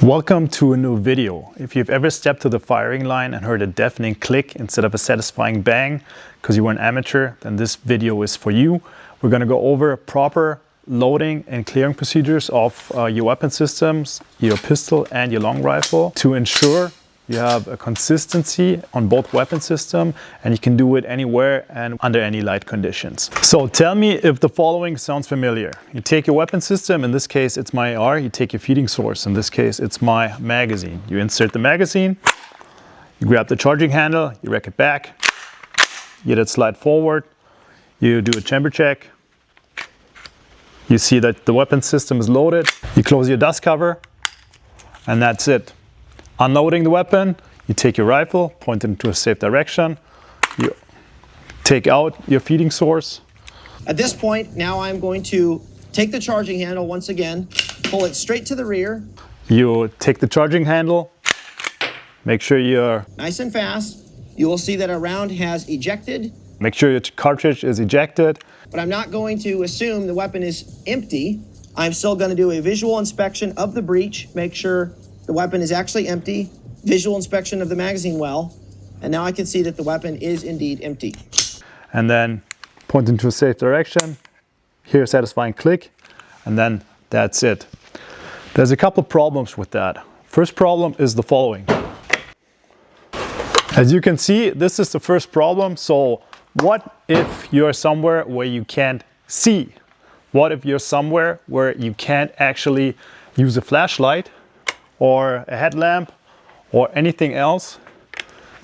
Welcome to a new video. If you've ever stepped to the firing line and heard a deafening click instead of a satisfying bang because you were an amateur, then this video is for you. We're going to go over proper loading and clearing procedures of your weapon systems, your pistol and your long rifle, to ensure you have a consistency on both weapon system and you can do it anywhere and under any light conditions. So tell me if the following sounds familiar. You take your weapon system, in this case it's my AR, you take your feeding source, in this case it's my magazine. You insert the magazine, you grab the charging handle, you rack it back, you let it slide forward, you do a chamber check, you see that the weapon system is loaded, you close your dust cover, and that's it. Unloading the weapon, you take your rifle, point it into a safe direction, you take out your feeding source. At this point, now I'm going to take the charging handle once again, pull it straight to the rear. You take the charging handle, make sure you're nice and fast. You will see that a round has ejected. Make sure your cartridge is ejected. But I'm not going to assume the weapon is empty. I'm still going to do a visual inspection of the breech, make sure the weapon is actually empty, visual inspection of the magazine well, and now I can see that the weapon is indeed empty. And then point into a safe direction, hear a satisfying click, and then that's it. There's a couple problems with that. First problem is the following. As you can see, this is the first problem. So what if you're somewhere where you can't see? What if you're somewhere where you can't actually use a flashlight or a headlamp or anything else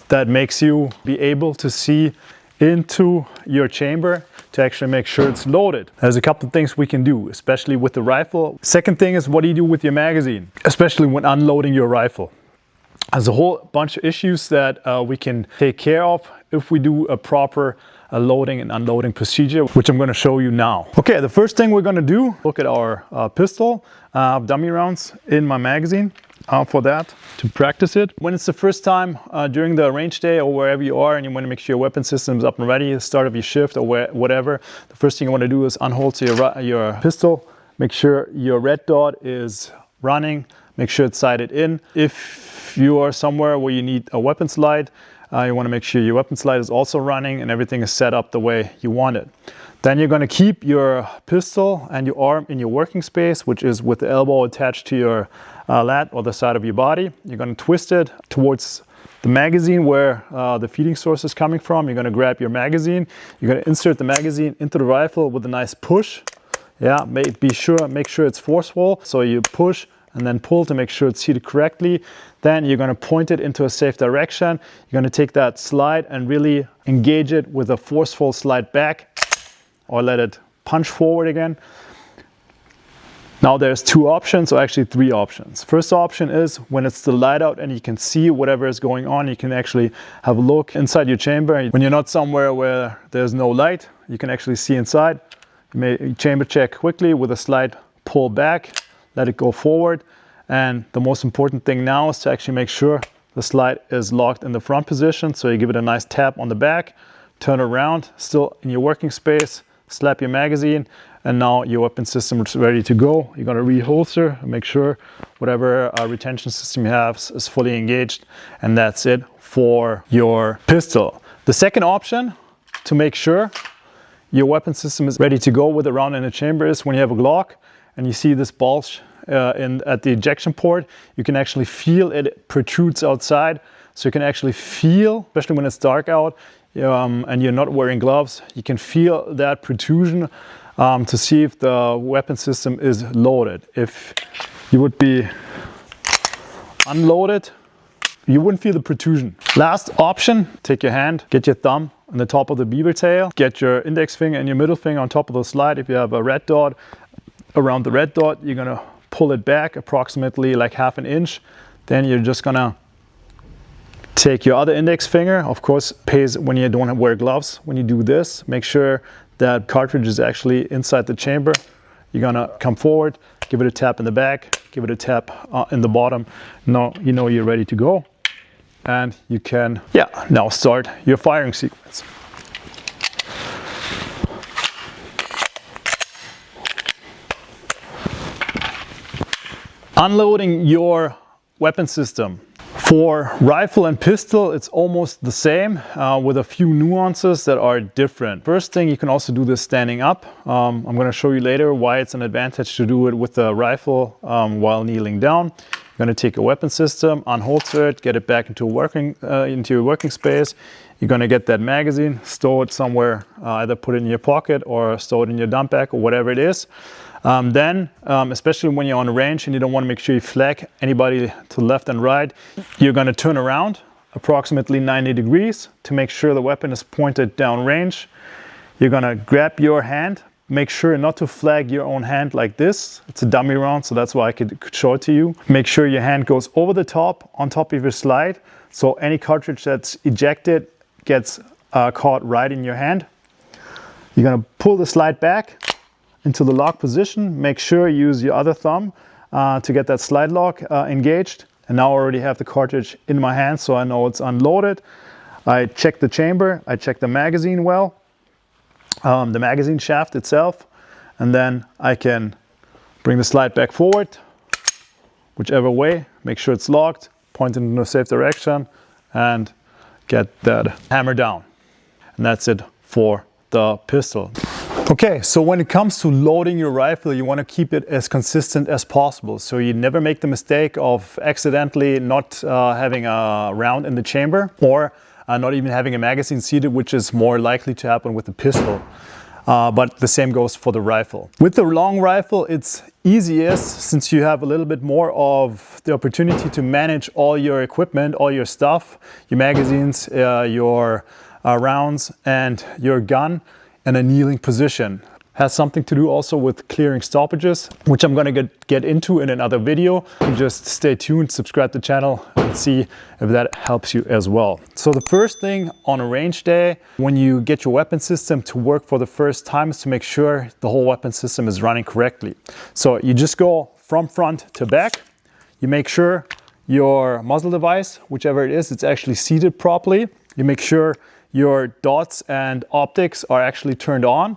that makes you be able to see into your chamber to actually make sure it's loaded? There's a couple of things we can do, especially with the rifle. Second thing is, what do you do with your magazine, especially when unloading your rifle? There's a whole bunch of issues that we can take care of if we do a proper loading and unloading procedure, which I'm going to show you now. Okay, the first thing we're going to do, look at our pistol. I have dummy rounds in my magazine for that, to practice it. When it's the first time during the range day or wherever you are and you want to make sure your weapon system is up and ready, the start of your shift or whatever, the first thing you want to do is unholster your pistol, make sure your red dot is running, make sure it's sighted in. If you are somewhere where you need a weapon slide, you want to make sure your weapon slide is also running and everything is set up the way you want it. Then you're going to keep your pistol and your arm in your working space, which is with the elbow attached to your lat or the side of your body. You're going to twist it towards the magazine where the feeding source is coming from. You're going to grab your magazine. You're going to insert the magazine into the rifle with a nice push. Yeah, make sure it's forceful. So you push and then pull to make sure it's seated correctly. Then you're going to point it into a safe direction. You're going to take that slide and really engage it with a forceful slide back, or let it punch forward again. Now there's two options, or actually three options. First option is when it's the light out and you can see whatever is going on, you can actually have a look inside your chamber. When you're not somewhere where there's no light, you can actually see inside. You may chamber check quickly with a slight pull back, let it go forward. And the most important thing now is to actually make sure the slide is locked in the front position. So you give it a nice tap on the back, turn around, still in your working space, slap your magazine, and now your weapon system is ready to go. You're going to reholster and make sure whatever retention system you have is fully engaged, and that's it for your pistol. The second option to make sure your weapon system is ready to go with a round in the chamber is when you have a Glock and you see this bulge at the ejection port. You can actually feel it protrudes outside, so you can actually feel, especially when it's dark out and you're not wearing gloves, you can feel that protrusion to see if the weapon system is loaded. If you would be unloaded, you wouldn't feel the protrusion. Last option, take your hand, get your thumb on the top of the beaver tail, get your index finger and your middle finger on top of the slide. If you have a red dot, around the red dot, you're gonna pull it back approximately like ½ an inch. Then you're just gonna take your other index finger. Of course, pays when you don't wear gloves. When you do this, make sure that cartridge is actually inside the chamber. You're gonna come forward, give it a tap in the back, give it a tap in the bottom. Now you know you're ready to go. And you can, now start your firing sequence. Unloading your weapon system. For rifle and pistol, it's almost the same with a few nuances that are different. First thing, you can also do this standing up. I'm going to show you later why it's an advantage to do it with the rifle while kneeling down. You're going to take a weapon system, unholster it, get it back into your working space. You're going to get that magazine, store it somewhere, either put it in your pocket or store it in your dump bag or whatever it is. Then, especially when you're on a range and you don't want to make sure you flag anybody to left and right, you're going to turn around approximately 90 degrees to make sure the weapon is pointed down range. You're going to grab your hand, make sure not to flag your own hand like this. It's a dummy round, so that's why I could show it to you. Make sure your hand goes over the top, on top of your slide, so any cartridge that's ejected gets caught right in your hand. You're going to pull the slide back into the lock position. Make sure you use your other thumb to get that slide lock engaged. And now I already have the cartridge in my hand, so I know it's unloaded. I check the chamber, I check the magazine well, the magazine shaft itself, and then I can bring the slide back forward, whichever way, make sure it's locked, point it in a safe direction, and get that hammer down. And that's it for the pistol. Okay, so when it comes to loading your rifle, you want to keep it as consistent as possible. So you never make the mistake of accidentally not having a round in the chamber, or not even having a magazine seated, which is more likely to happen with the pistol. But the same goes for the rifle. With the long rifle, it's easiest since you have a little bit more of the opportunity to manage all your equipment, all your stuff, your magazines, your rounds, and your gun in a kneeling position. Has something to do also with clearing stoppages, which I'm going to get into in another video. Just stay tuned, subscribe to the channel, and see if that helps you as well. So the first thing on a range day, when you get your weapon system to work for the first time, is to make sure the whole weapon system is running correctly. So you just go from front to back. You make sure your muzzle device, whichever it is, it's actually seated properly. You make sure your dots and optics are actually turned on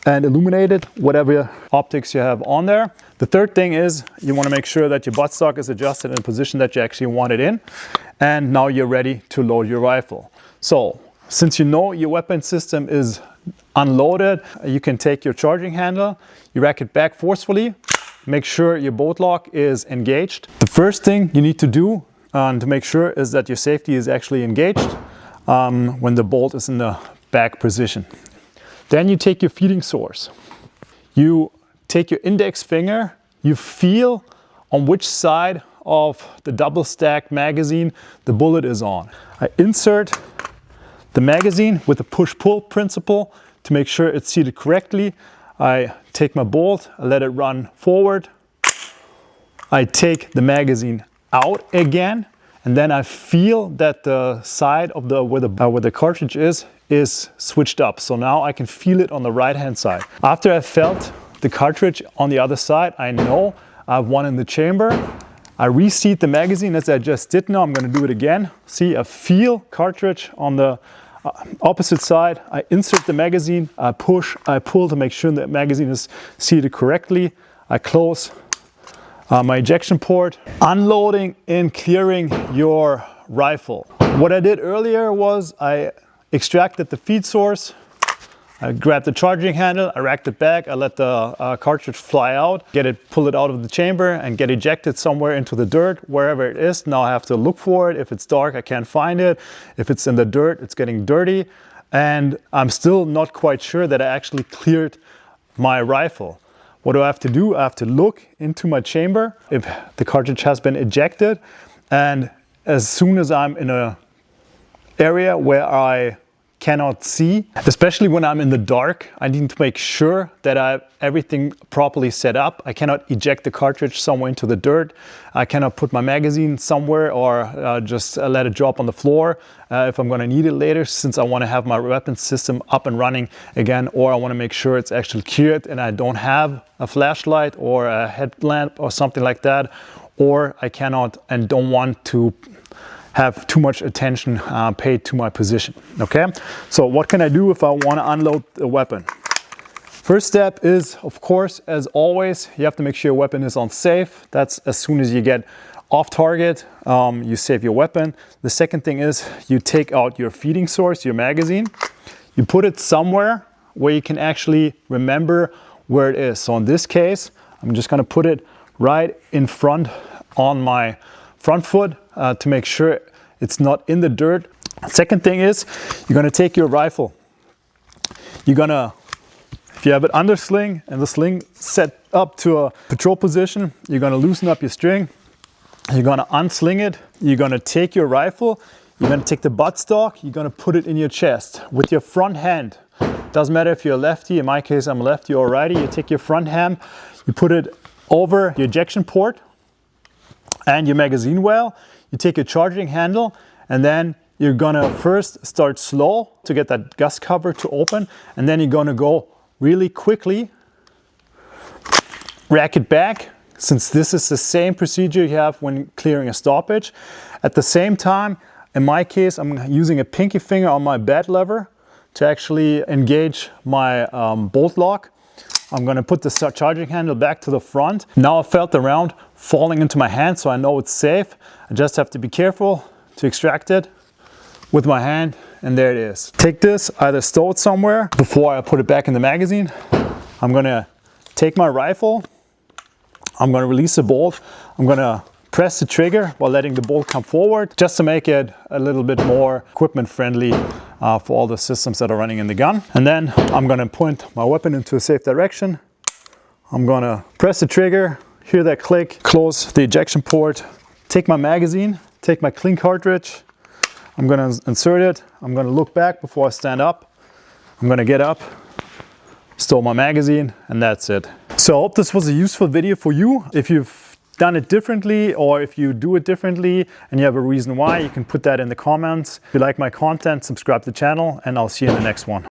and illuminated, whatever optics you have on there. The third thing is you want to make sure that your buttstock is adjusted in a position that you actually want it in. And now you're ready to load your rifle. So since you know your weapon system is unloaded, you can take your charging handle, you rack it back forcefully, make sure your bolt lock is engaged. The first thing you need to do to make sure is that your safety is actually engaged when the bolt is in the back position. Then you take your feeding source. You take your index finger, you feel on which side of the double stacked magazine the bullet is on. I insert the magazine with the push-pull principle to make sure it's seated correctly. I take my bolt, I let it run forward. I take the magazine out again, and then I feel that the side of where the cartridge is switched up. So now I can feel it on the right hand side. After I felt the cartridge on the other side, I know I have one in the chamber. I reseat the magazine as I just did now. I'm going to do it again. See, I feel cartridge on the opposite side. I insert the magazine, I push, I pull to make sure the magazine is seated correctly. I close my ejection port. Unloading and clearing your rifle. What I did earlier was I extracted the feed source, I grabbed the charging handle, I racked it back, I let the cartridge fly out, pull it out of the chamber and get ejected somewhere into the dirt, wherever it is. Now I have to look for it. If it's dark, I can't find it. If it's in the dirt, it's getting dirty. And I'm still not quite sure that I actually cleared my rifle. What do I have to do? I have to look into my chamber if the cartridge has been ejected. And as soon as I'm in an area where I cannot see, especially when I'm in the dark, I need to make sure that I have everything properly set up. I cannot eject the cartridge somewhere into the dirt. I cannot put my magazine somewhere or just let it drop on the floor if I'm going to need it later, since I want to have my weapon system up and running again, or I want to make sure it's actually cleared and I don't have a flashlight or a headlamp or something like that, or I cannot and don't want to have too much attention paid to my position. Okay, so what can I do if I want to unload the weapon? First step is, of course, as always, you have to make sure your weapon is on safe. That's as soon as you get off target, you save your weapon. The second thing is you take out your feeding source, your magazine. You put it somewhere where you can actually remember where it is. So in this case, I'm just gonna put it right in front on my front foot to make sure it's not in the dirt. Second thing is you're gonna take your rifle. You're gonna, if you have it under sling and the sling set up to a patrol position, you're gonna loosen up your string. You're gonna unsling it. You're gonna take your rifle. You're gonna take the buttstock. You're gonna put it in your chest with your front hand. Doesn't matter if you're a lefty. In my case, I'm a lefty or a righty. You take your front hand. You put it over your ejection port and your magazine well. You take your charging handle, and then you're gonna first start slow to get that gust cover to open, and then you're gonna go really quickly, rack it back, since this is the same procedure you have when clearing a stoppage. At the same time, in my case, I'm using a pinky finger on my bed lever to actually engage my bolt lock. I'm gonna put the charging handle back to the front. Now I felt the round falling into my hand, so I know it's safe. I just have to be careful to extract it with my hand, and there it is. Take this, either stow it somewhere before I put it back in the magazine. I'm gonna take my rifle, I'm gonna release the bolt, I'm gonna press the trigger while letting the bolt come forward, just to make it a little bit more equipment friendly for all the systems that are running in the gun. And then I'm gonna point my weapon into a safe direction. I'm gonna press the trigger, hear that click, close the ejection port, take my magazine, take my clean cartridge, I'm gonna insert it, I'm gonna look back before I stand up, I'm gonna get up, stow my magazine, and that's it. So I hope this was a useful video for you. If you've done it differently, or if you do it differently and you have a reason why, you can put that in the comments. If you like my content, subscribe to the channel, and I'll see you in the next one.